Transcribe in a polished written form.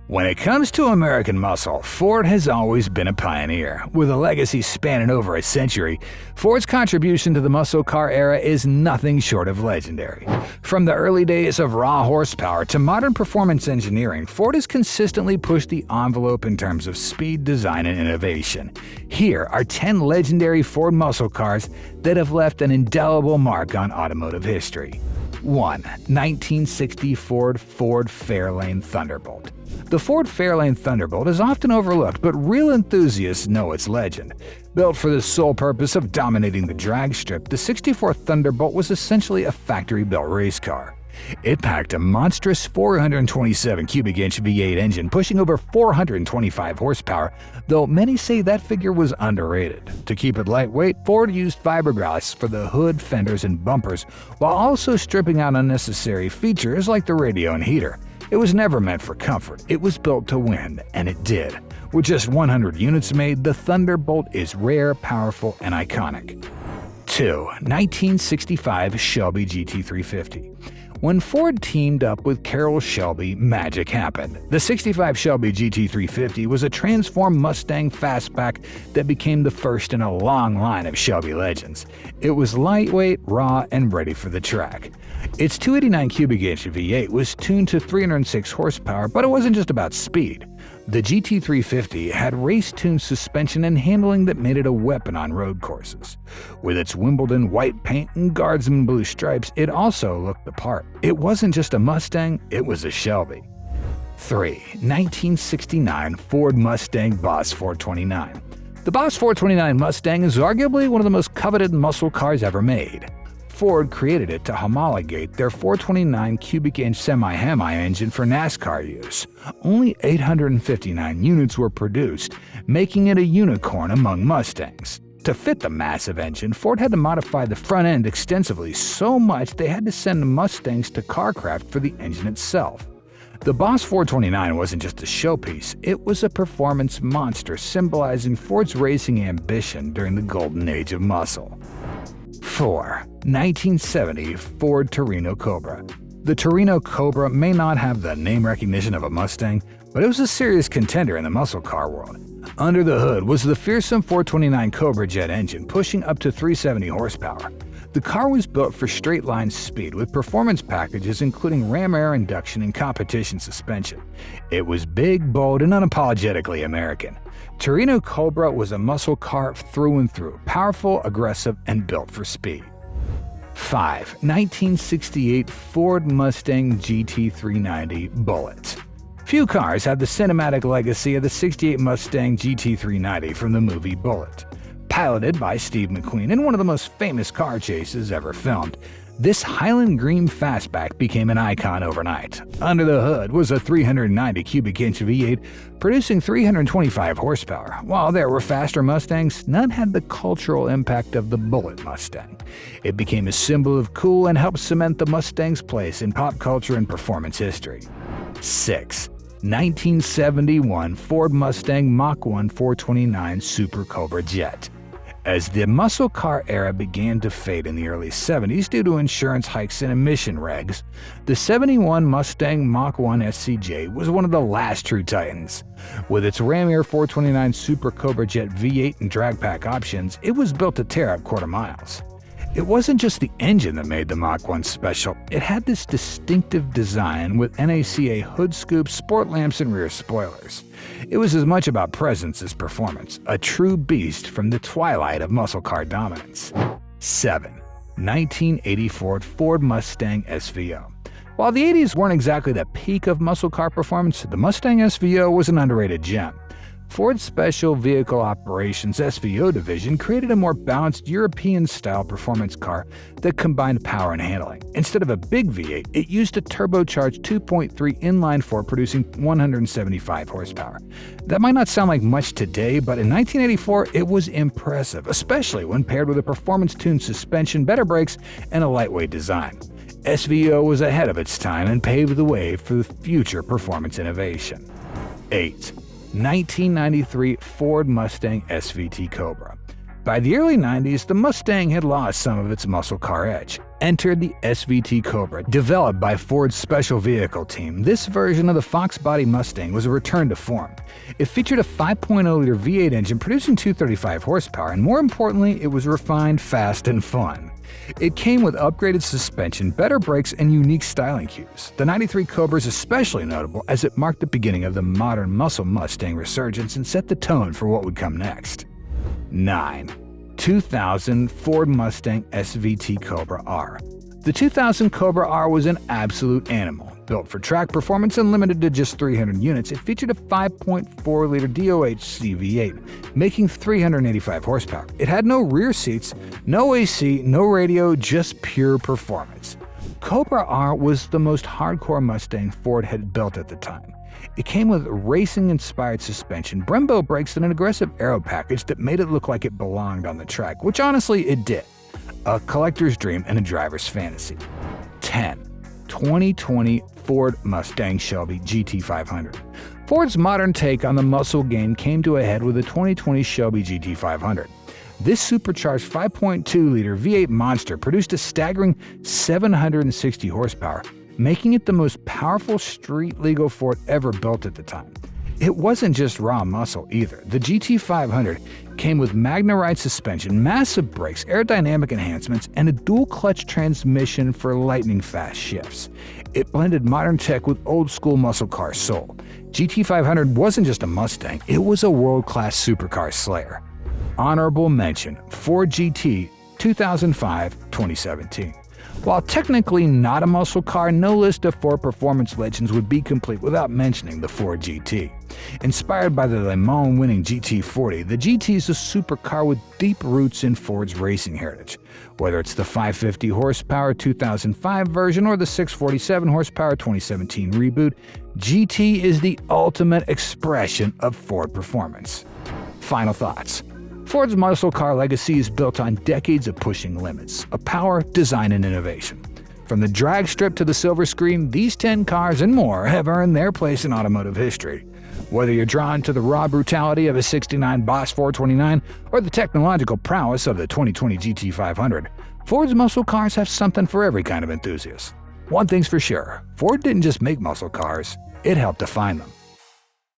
When it comes to American muscle, Ford has always been a pioneer. With a legacy spanning over a century, Ford's contribution to the muscle car era is nothing short of legendary. From the early days of raw horsepower to modern performance engineering, Ford has consistently pushed the envelope in terms of speed, design, and innovation. Here are 10 legendary Ford muscle cars that have left an indelible mark on automotive history. 1. 1960 Ford Fairlane Thunderbolt. The Ford Fairlane Thunderbolt is often overlooked, but real enthusiasts know its legend. Built for the sole purpose of dominating the drag strip, the '64 Thunderbolt was essentially a factory-built race car. It packed a monstrous 427 cubic inch V8 engine pushing over 425 horsepower, though many say that figure was underrated. To keep it lightweight, Ford used fiberglass for the hood, fenders, and bumpers, while also stripping out unnecessary features like the radio and heater. It was never meant for comfort, it was built to win, and it did. With just 100 units made, the Thunderbolt is rare, powerful, and iconic. 2. 1965 Shelby GT350. When Ford teamed up with Carroll Shelby, magic happened. The '65 Shelby GT350 was a transformed Mustang fastback that became the first in a long line of Shelby legends. It was lightweight, raw, and ready for the track. Its 289 cubic inch V8 was tuned to 306 horsepower, but it wasn't just about speed. The GT350 had race-tuned suspension and handling that made it a weapon on road courses. With its Wimbledon white paint and Guardsman blue stripes, it also looked the part. It wasn't just a Mustang, it was a Shelby. 3. 1969 Ford Mustang Boss 429. The Boss 429 Mustang is arguably one of the most coveted muscle cars ever made. Ford created it to homologate their 429 cubic inch semi-Hemi engine for NASCAR use. Only 859 units were produced, making it a unicorn among Mustangs. To fit the massive engine, Ford had to modify the front end extensively, so much they had to send the Mustangs to Carcraft for the engine itself. The Boss 429 wasn't just a showpiece, it was a performance monster symbolizing Ford's racing ambition during the golden age of muscle. 4. 1970 Ford Torino Cobra. The Torino Cobra may not have the name recognition of a Mustang, but it was a serious contender in the muscle car world. Under the hood was the fearsome 429 Cobra jet engine pushing up to 370 horsepower. The car was built for straight-line speed with performance packages including ram air induction and competition suspension. It was big, bold, and unapologetically American. Torino Cobra was a muscle car through and through, powerful, aggressive, and built for speed. 5. 1968 Ford Mustang GT390 Bullitt. Few cars have the cinematic legacy of the '68 Mustang GT390 from the movie Bullitt. Piloted by Steve McQueen in one of the most famous car chases ever filmed, this Highland Green fastback became an icon overnight. Under the hood was a 390 cubic inch V8 producing 325 horsepower. While there were faster Mustangs, none had the cultural impact of the Bullitt Mustang. It became a symbol of cool and helped cement the Mustang's place in pop culture and performance history. 6. 1971 Ford Mustang Mach 1 429 Super Cobra Jet. As the muscle car era began to fade in the early 70s due to insurance hikes and emission regs, the '71 Mustang Mach 1 SCJ was one of the last true titans. With its Ram Air 429 Super Cobra Jet V8 and drag pack options, it was built to tear up quarter miles. It wasn't just the engine that made the Mach 1 special, it had this distinctive design with NACA hood scoops, sport lamps, and rear spoilers. It was as much about presence as performance, a true beast from the twilight of muscle car dominance. 7. 1984 Ford Mustang SVO. While the 80s weren't exactly the peak of muscle car performance, the Mustang SVO was an underrated gem. Ford's Special Vehicle Operations SVO division created a more balanced European-style performance car that combined power and handling. Instead of a big V8, it used a turbocharged 2.3 inline-4 producing 175 horsepower. That might not sound like much today, but in 1984 it was impressive, especially when paired with a performance-tuned suspension, better brakes, and a lightweight design. SVO was ahead of its time and paved the way for the future performance innovation. 8. 1993 Ford Mustang SVT Cobra. By the early 90s, the Mustang had lost some of its muscle car edge. Enter the SVT Cobra. Developed by Ford's special vehicle team, this version of the Fox body Mustang was a return to form. It featured a 5.0-liter V8 engine producing 235 horsepower, and more importantly, it was refined, fast, and fun. It came with upgraded suspension, better brakes, and unique styling cues. The '93 Cobra is especially notable as it marked the beginning of the modern muscle Mustang resurgence and set the tone for what would come next. 9. 2000 Ford Mustang SVT Cobra R. The 2000 Cobra R was an absolute animal. Built for track performance and limited to just 300 units, it featured a 5.4-liter DOHC V8, making 385 horsepower. It had no rear seats, no AC, no radio, just pure performance. Cobra R was the most hardcore Mustang Ford had built at the time. It came with racing-inspired suspension, Brembo brakes, and an aggressive aero package that made it look like it belonged on the track, which honestly it did. A collector's dream and a driver's fantasy. 10. 2020 Ford Mustang Shelby GT500. Ford's modern take on the muscle game came to a head with the 2020 Shelby GT500. This supercharged 5.2-liter V8 monster produced a staggering 760 horsepower, making it the most powerful street-legal Ford ever built at the time. It wasn't just raw muscle either. The GT500 came with Magna-Ride suspension, massive brakes, aerodynamic enhancements, and a dual-clutch transmission for lightning-fast shifts. It blended modern tech with old-school muscle car soul. GT500 wasn't just a Mustang, it was a world-class supercar slayer. Honorable mention, Ford GT 2005-2017. While technically not a muscle car, no list of Ford performance legends would be complete without mentioning the Ford GT. Inspired by the Le Mans winning GT40, the GT is a supercar with deep roots in Ford's racing heritage. Whether it's the 550 horsepower 2005 version or the 647 horsepower 2017 reboot, GT is the ultimate expression of Ford performance. Final thoughts. Ford's muscle car legacy is built on decades of pushing limits, of power, design, and innovation. From the drag strip to the silver screen, these 10 cars and more have earned their place in automotive history. Whether you're drawn to the raw brutality of a '69 Boss 429 or the technological prowess of the 2020 GT500, Ford's muscle cars have something for every kind of enthusiast. One thing's for sure, Ford didn't just make muscle cars, it helped define them.